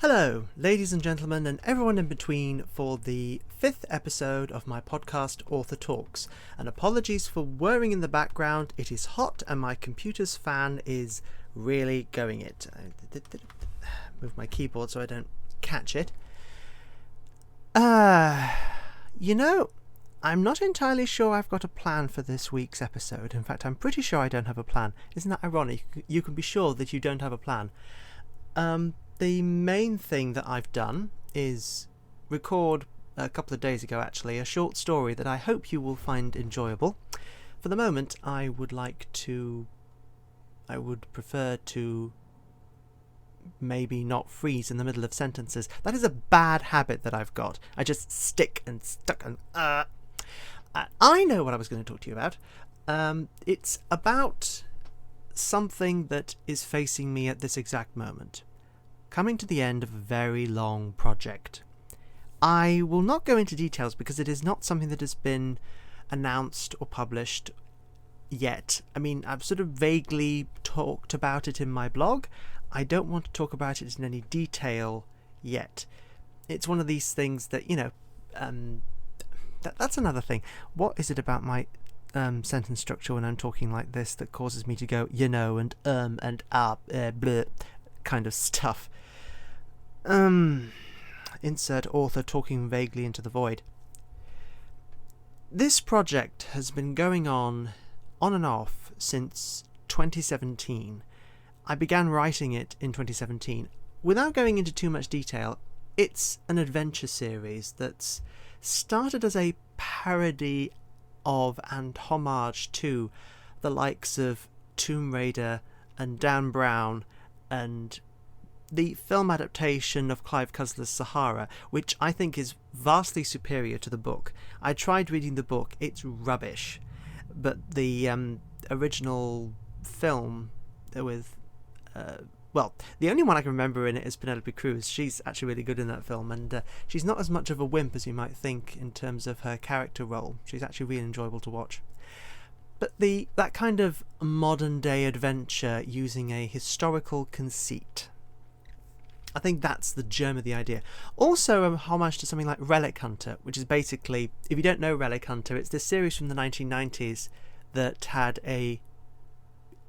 Hello, ladies and gentlemen, and everyone in between, for the 5th episode of my podcast, Author Talks. And apologies for whirring in the background. It is hot, and my computer's fan is really going it. Move my keyboard so I don't catch it. I'm not entirely sure I've got a plan for this week's episode. In fact, I'm pretty sure I don't have a plan. Isn't that ironic? You can be sure that you don't have a plan. The main thing that I've done is record a couple of days ago, actually, a short story that I hope you will find enjoyable. For the moment, I would prefer to maybe not freeze in the middle of sentences. That is a bad habit that I've got. I just stick and stuck and I know what I was going to talk to you about. It's about something that is facing me at this exact moment. Coming to the end of a very long project. I will not go into details because it is not something that has been announced or published yet. I mean, I've sort of vaguely talked about it in my blog. I don't want to talk about it in any detail yet. It's one of these things that, that's another thing. What is it about my sentence structure when I'm talking like this that causes me to go, and bleh, kind of stuff? Insert author talking vaguely into the void. This project has been going on and off since 2017. I began writing it in 2017. Without going into too much detail, it's an adventure series that's started as a parody of and homage to the likes of Tomb Raider and Dan Brown and the film adaptation of Clive Cussler's Sahara, which I think is vastly superior to the book. I tried reading the book, it's rubbish. But the original film with... the only one I can remember in it is Penelope Cruz. She's actually really good in that film, and she's not as much of a wimp as you might think in terms of her character role. She's actually really enjoyable to watch. But that kind of modern-day adventure using a historical conceit. I think that's the germ of the idea. Also a homage to something like Relic Hunter, which is basically, if you don't know Relic Hunter, it's this series from the 1990s that had a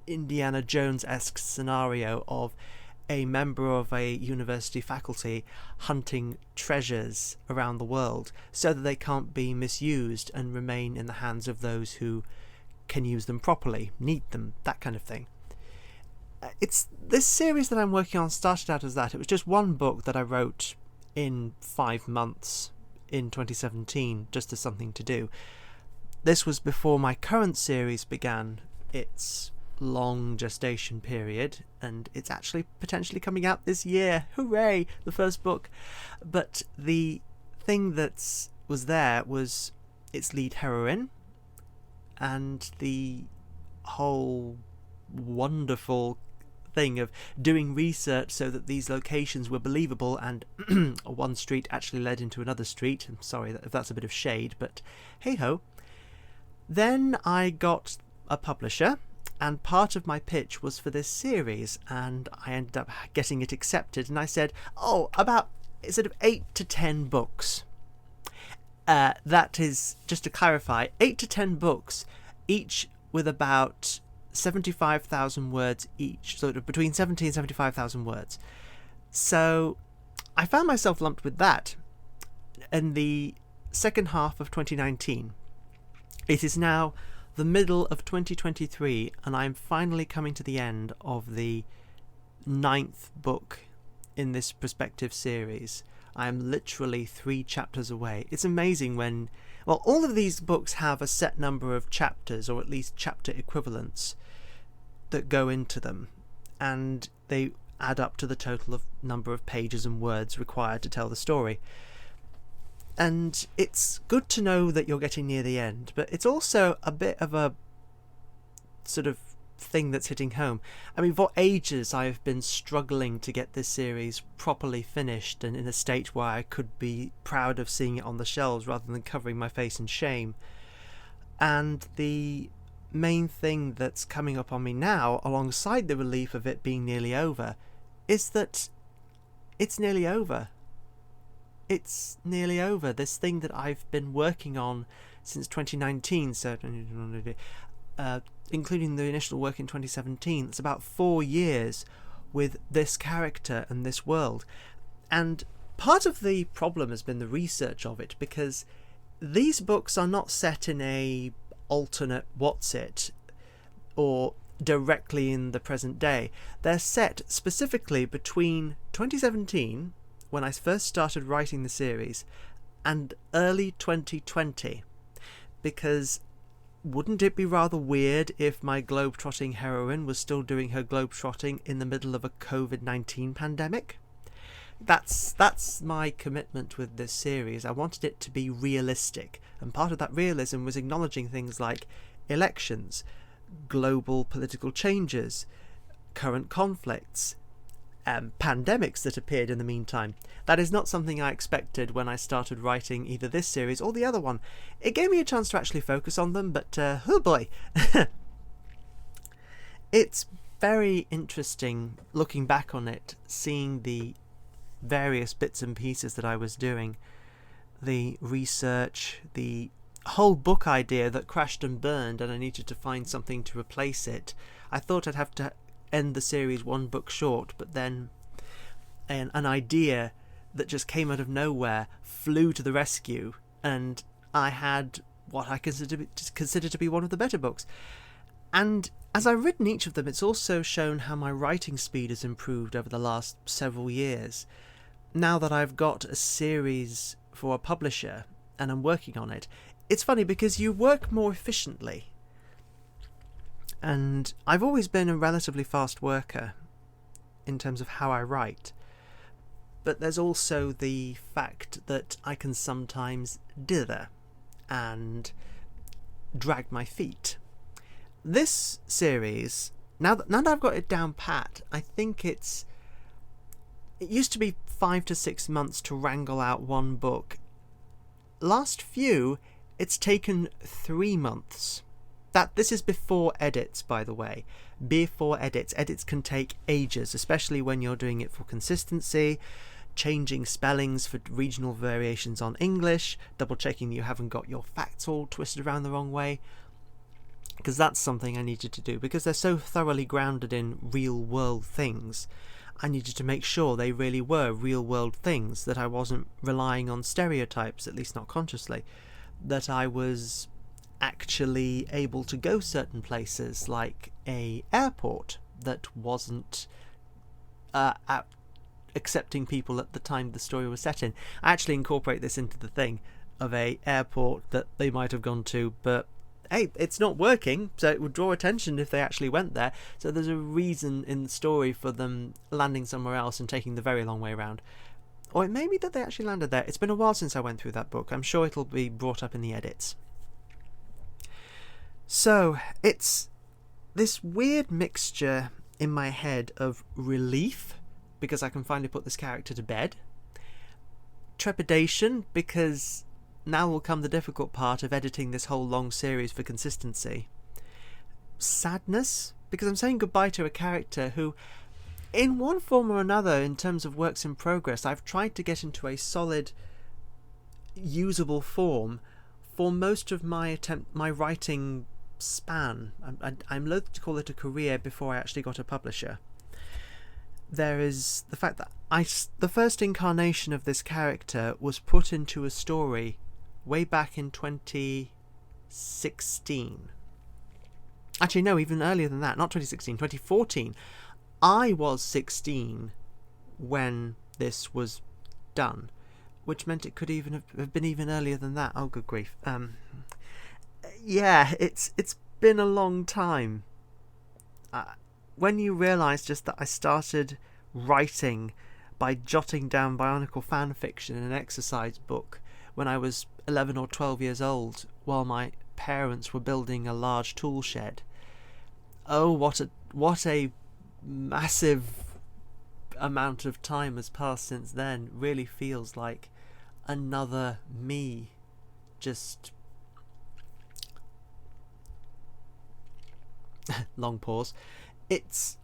Indiana Jones-esque scenario of a member of a university faculty hunting treasures around the world so that they can't be misused and remain in the hands of those who can use them properly, need them, that kind of thing. It's this series that I'm working on started out as that. It was just one book that I wrote in 5 months in 2017, just as something to do. This was before my current series began its long gestation period, and it's actually potentially coming out this year. Hooray! The first book. But the thing that was there was its lead heroine, and the whole wonderful thing of doing research so that these locations were believable, and one street actually led into another street. I'm sorry if that's a bit of shade, but hey ho. Then I got a publisher, and part of my pitch was for this series, and I ended up getting it accepted, and I said, about sort of 8 to 10 books. That is, just to clarify, 8 to 10 books, each with about 75,000 words each, so between 70 and 75,000 words. So I found myself lumped with that in the second half of 2019. It is now the middle of 2023, and I'm finally coming to the end of the 9th book in this prospective series. I am literally 3 chapters away. It's amazing when... all of these books have a set number of chapters, or at least chapter equivalents, that go into them, and they add up to the total of number of pages and words required to tell the story. And it's good to know that you're getting near the end, but it's also a bit of a sort of thing that's hitting home. I mean, for ages I've been struggling to get this series properly finished and in a state where I could be proud of seeing it on the shelves rather than covering my face in shame. And the main thing that's coming up on me now, alongside the relief of it being nearly over, is that it's nearly over. It's nearly over. This thing that I've been working on since 2019, so including the initial work in 2017, it's about 4 years with this character and this world. And part of the problem has been the research of it, because these books are not set in a alternate what's-it or directly in the present day. They're set specifically between 2017, when I first started writing the series, and early 2020, because wouldn't it be rather weird if my globe-trotting heroine was still doing her globe-trotting in the middle of a COVID-19 pandemic? That's my commitment with this series. I wanted it to be realistic, and part of that realism was acknowledging things like elections, global political changes, current conflicts, pandemics that appeared in the meantime. That is not something I expected when I started writing either this series or the other one. It gave me a chance to actually focus on them, but oh boy. It's very interesting looking back on it, seeing the various bits and pieces that I was doing, the research, the whole book idea that crashed and burned, and I needed to find something to replace it. I thought I'd have to end the series one book short, but then an idea that just came out of nowhere flew to the rescue, and I had what I consider to be one of the better books. And as I've written each of them, it's also shown how my writing speed has improved over the last several years. Now that I've got a series for a publisher and I'm working on it, it's funny because you work more efficiently. And I've always been a relatively fast worker in terms of how I write. But there's also the fact that I can sometimes dither and drag my feet. This series, now that I've got it down pat, I think it used to be 5 to 6 months to wrangle out one book. Last few, it's taken 3 months. This is before edits, by the way. Before edits. Edits can take ages, especially when you're doing it for consistency, changing spellings for regional variations on English, double checking you haven't got your facts all twisted around the wrong way. Because that's something I needed to do, because they're so thoroughly grounded in real world things. I needed to make sure they really were real world things, that I wasn't relying on stereotypes, at least not consciously, that I was actually able to go certain places, like a airport that wasn't accepting people at the time the story was set in. I actually incorporate this into the thing of a airport that they might have gone to, but hey, it's not working, so it would draw attention if they actually went there. So there's a reason in the story for them landing somewhere else and taking the very long way around. Or it may be that they actually landed there. It's been a while since I went through that book. I'm sure it'll be brought up in the edits. So it's this weird mixture in my head of relief, because I can finally put this character to bed, trepidation, because now will come the difficult part of editing this whole long series for consistency, sadness, because I'm saying goodbye to a character who, in one form or another, in terms of works in progress, I've tried to get into a solid, usable form for most of my writing span. I'm loath to call it a career before I actually got a publisher. There is the fact that the first incarnation of this character was put into a story way back in 2016. Actually, no, even earlier than that. Not 2016, 2014. I was 16 when this was done, which meant it could even have been even earlier than that. Oh, good grief. Yeah, it's been a long time. When you realise just that I started writing by jotting down Bionicle fan fiction in an exercise book when I was 11 or 12 years old, while my parents were building a large tool shed. Oh, what a massive amount of time has passed since then. Really feels like another me. Just long pause. It's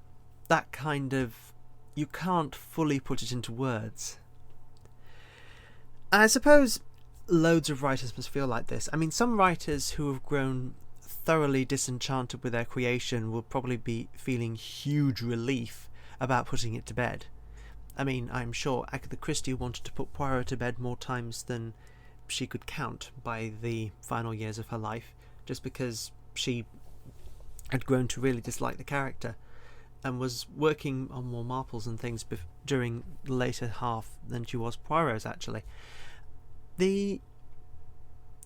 that kind of you can't fully put it into words. And I suppose loads of writers must feel like this. I mean, some writers who have grown thoroughly disenchanted with their creation will probably be feeling huge relief about putting it to bed. I mean, I'm sure Agatha Christie wanted to put Poirot to bed more times than she could count by the final years of her life, just because she had grown to really dislike the character and was working on more Marples and things during the later half than she was Poirot's, actually. There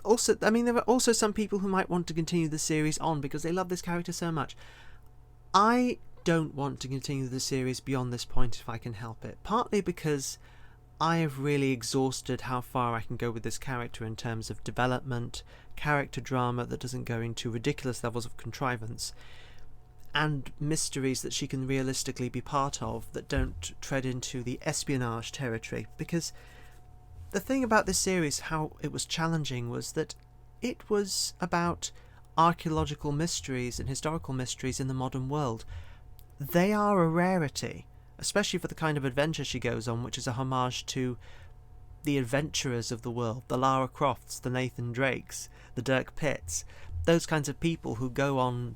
are also some people who might want to continue the series on because they love this character so much. I don't want to continue the series beyond this point if I can help it, partly because I have really exhausted how far I can go with this character in terms of development, character drama that doesn't go into ridiculous levels of contrivance, and mysteries that she can realistically be part of that don't tread into the espionage territory. Because the thing about this series, how it was challenging, was that it was about archaeological mysteries and historical mysteries in the modern world. They are a rarity, especially for the kind of adventure she goes on, which is a homage to the adventurers of the world, the Lara Crofts, the Nathan Drakes, the Dirk Pitts, those kinds of people who go on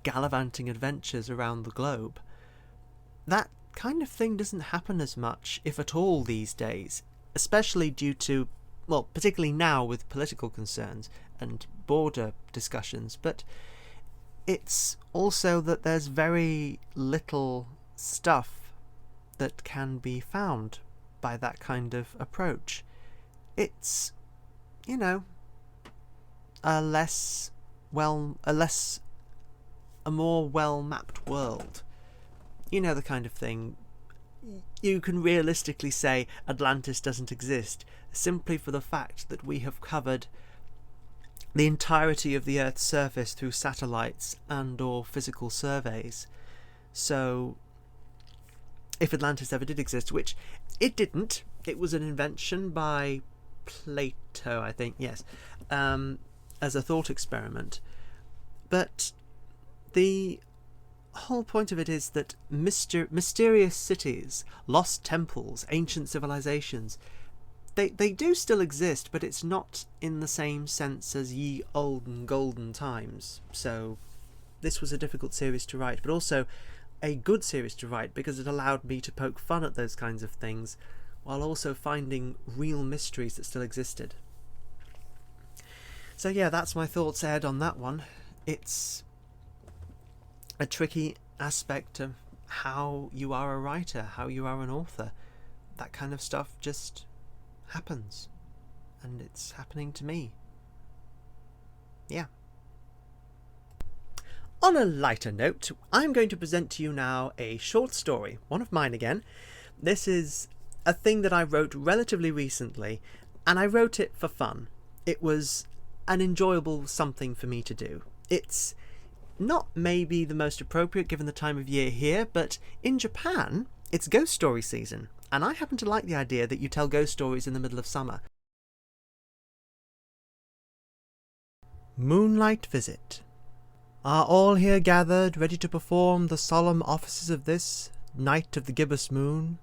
gallivanting adventures around the globe. That kind of thing doesn't happen as much, if at all, these days, especially due to, well, particularly now with political concerns and border discussions, but it's also that there's very little stuff that can be found by that kind of approach. It's, a more well-mapped world. You know, the kind of thing. You can realistically say Atlantis doesn't exist simply for the fact that we have covered the entirety of the Earth's surface through satellites and or physical surveys. So if Atlantis ever did exist, which it didn't, it was an invention by Plato, I think, yes, as a thought experiment. But the whole point of it is that mysterious cities, lost temples, ancient civilizations, they do still exist, but it's not in the same sense as ye olden golden times. So this was a difficult series to write, but also a good series to write because it allowed me to poke fun at those kinds of things while also finding real mysteries that still existed. So yeah, that's my thoughts, Ed, on that one. It's a tricky aspect of how you are a writer, how you are an author. That kind of stuff just happens, and it's happening to me. Yeah. On a lighter note, I'm going to present to you now a short story, one of mine again. This is a thing that I wrote relatively recently, and I wrote it for fun. It was an enjoyable something for me to do. It's not maybe the most appropriate given the time of year here, but in Japan, it's ghost story season, and I happen to like the idea that you tell ghost stories in the middle of summer. Moonlight Visit. Are all here gathered, ready to perform the solemn offices of this night of the gibbous moon?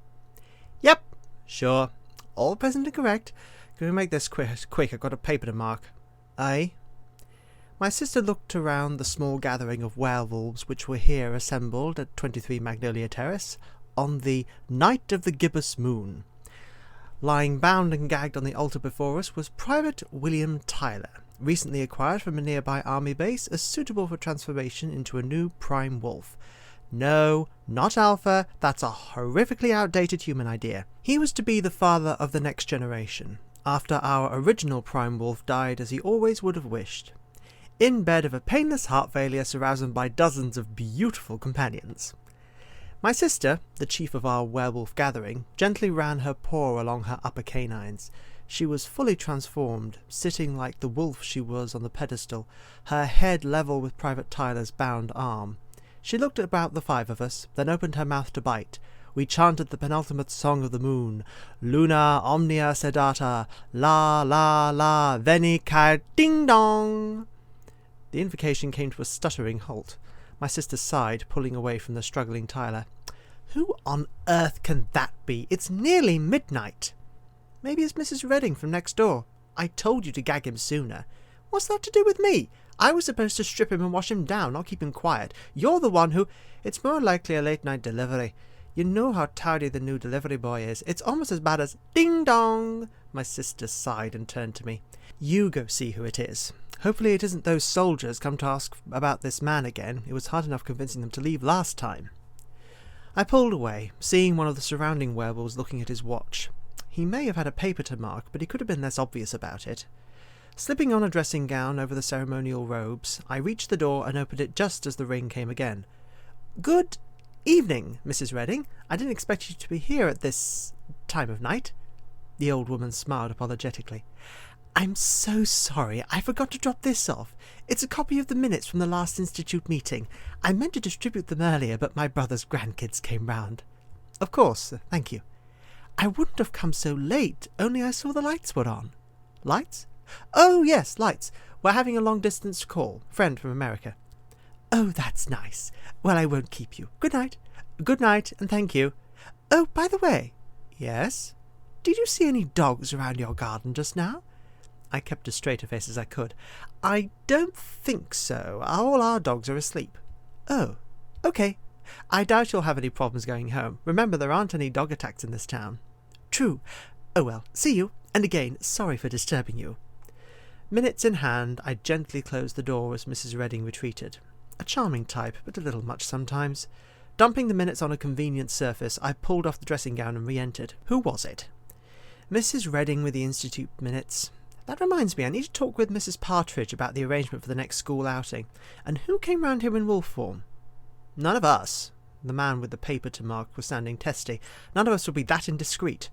Yep, sure. All present and correct. Can we make this quick? I've got a paper to mark. Aye. My sister looked around the small gathering of werewolves which were here assembled at 23 Magnolia Terrace on the night of the gibbous moon. Lying bound and gagged on the altar before us was Private William Tyler, recently acquired from a nearby army base as suitable for transformation into a new prime wolf. No, not Alpha, that's a horrifically outdated human idea. He was to be the father of the next generation, after our original prime wolf died as he always would have wished. In bed of a painless heart failure surrounded by dozens of beautiful companions. My sister, the chief of our werewolf gathering, gently ran her paw along her upper canines. She was fully transformed, sitting like the wolf she was on the pedestal, her head level with Private Tyler's bound arm. She looked about the five of us, then opened her mouth to bite. We chanted the penultimate song of the moon, Luna omnia sedata, la la la, veni cae ding dong. The invocation came to a stuttering halt. My sister sighed, pulling away from the struggling Tyler. Who on earth can that be? It's nearly midnight. Maybe it's Mrs. Redding from next door. I told you to gag him sooner. What's that to do with me? I was supposed to strip him and wash him down, not keep him quiet. You're the one who... It's more likely a late-night delivery. You know how tardy the new delivery boy is. It's almost as bad as ding-dong. My sister sighed and turned to me. You go see who it is. Hopefully it isn't those soldiers come to ask about this man again. It was hard enough convincing them to leave last time. I pulled away, seeing one of the surrounding werewolves looking at his watch. He may have had a paper to mark, but he could have been less obvious about it. Slipping on a dressing gown over the ceremonial robes, I reached the door and opened it just as the ring came again. Good evening, Mrs. Redding. I didn't expect you to be here at this time of night. The old woman smiled apologetically. I'm so sorry. I forgot to drop this off. It's a copy of the minutes from the last Institute meeting. I meant to distribute them earlier, but my brother's grandkids came round. Of course, thank you. I wouldn't have come so late, only I saw the lights were on. Lights? Oh, yes, lights. We're having a long-distance call. Friend from America. Oh, that's nice. Well, I won't keep you. Good night. Good night, and thank you. Oh, by the way. Yes? Did you see any dogs around your garden just now? I kept as straight a face as I could. I don't think so. All our dogs are asleep. Oh, okay. I doubt you'll have any problems going home. Remember, there aren't any dog attacks in this town. True. Oh well, see you. And again, sorry for disturbing you. Minutes in hand, I gently closed the door as Mrs. Redding retreated. A charming type, but a little much sometimes. Dumping the minutes on a convenient surface, I pulled off the dressing gown and re-entered. Who was it? Mrs. Redding with the Institute minutes. That reminds me, I need to talk with Mrs. Partridge about the arrangement for the next school outing. And who came round here in wolf form? None of us. The man with the paper to mark was sounding testy. None of us would be that indiscreet.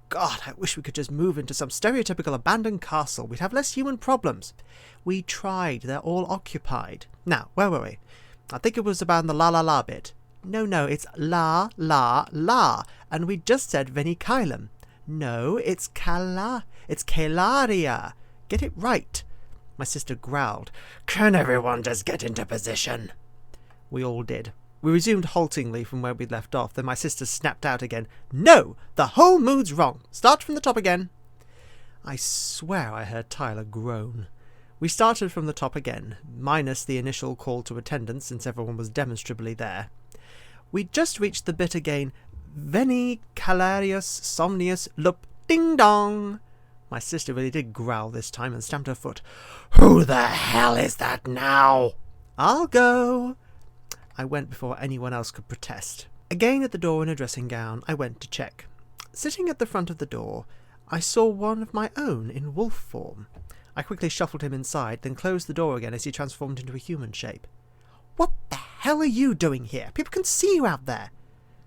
God, I wish we could just move into some stereotypical abandoned castle. We'd have less human problems. We tried. They're all occupied. Now, where were we? I think it was about the la-la-la bit. No, it's la-la-la. And we just said Venicilum. No, it's Calaria. Get it right. My sister growled. Can everyone just get into position? We all did. We resumed haltingly from where we'd left off, then my sister snapped out again. No! The whole mood's wrong. Start from the top again. I swear I heard Tyler groan. We started from the top again, minus the initial call to attendance since everyone was demonstrably there. We'd just reached the bit again. Veni calarius somnius lup ding dong. My sister really did growl this time and stamped her foot. Who the hell is that now? I'll go. I went before anyone else could protest. Again at the door in a dressing gown, I went to check. Sitting at the front of the door, I saw one of my own in wolf form. I quickly shuffled him inside, then closed the door again as he transformed into a human shape. What the hell are you doing here? People can see you out there.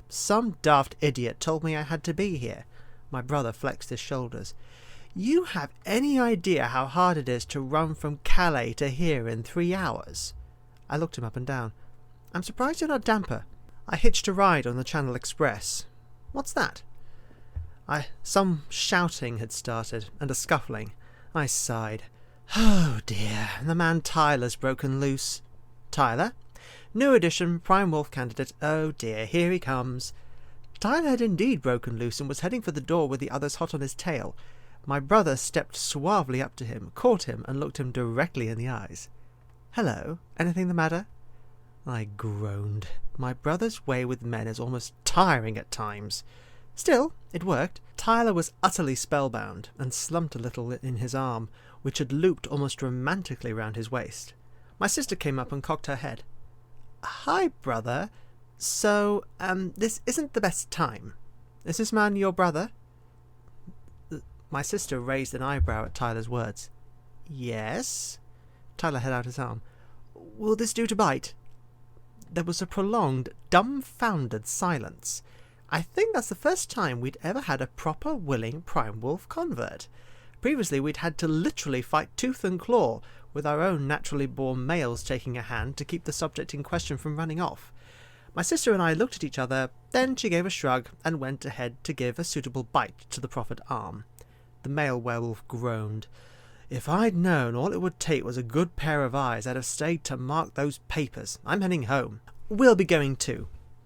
Some daft idiot told me I had to be here. My brother flexed his shoulders. You have any idea how hard it is to run from Calais to here in 3 hours? I looked him up and down. I'm surprised you're not damper. I hitched a ride on the Channel Express. What's that? Some shouting had started, and a scuffling. I sighed. Oh dear, the man Tyler's broken loose. Tyler? New edition, Prime Wolf candidate. Oh dear, here he comes. Tyler had indeed broken loose and was heading for the door with the others hot on his tail. My brother stepped suavely up to him, caught him, and looked him directly in the eyes. Hello, anything the matter? I groaned. My brother's way with men is almost tiring at times. Still, it worked. Tyler was utterly spellbound, and slumped a little in his arm, which had looped almost romantically round his waist. My sister came up and cocked her head. Hi, brother. So, this isn't the best time. Is this man your brother? My sister raised an eyebrow at Tyler's words. Yes? Tyler held out his arm. Will this do to bite? There was a prolonged, dumbfounded silence. I think that's the first time we'd ever had a proper, willing Prime Wolf convert. Previously we'd had to literally fight tooth and claw, with our own naturally born males taking a hand to keep the subject in question from running off. My sister and I looked at each other, then she gave a shrug and went ahead to give a suitable bite to the proffered arm. The male werewolf groaned. If I'd known all it would take was a good pair of eyes, I'd have stayed to mark those papers. I'm heading home. We'll be going too.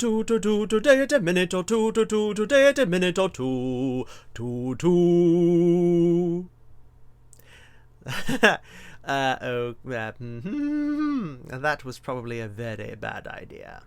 today at a minute or two, today at a minute or two. That was probably a very bad idea.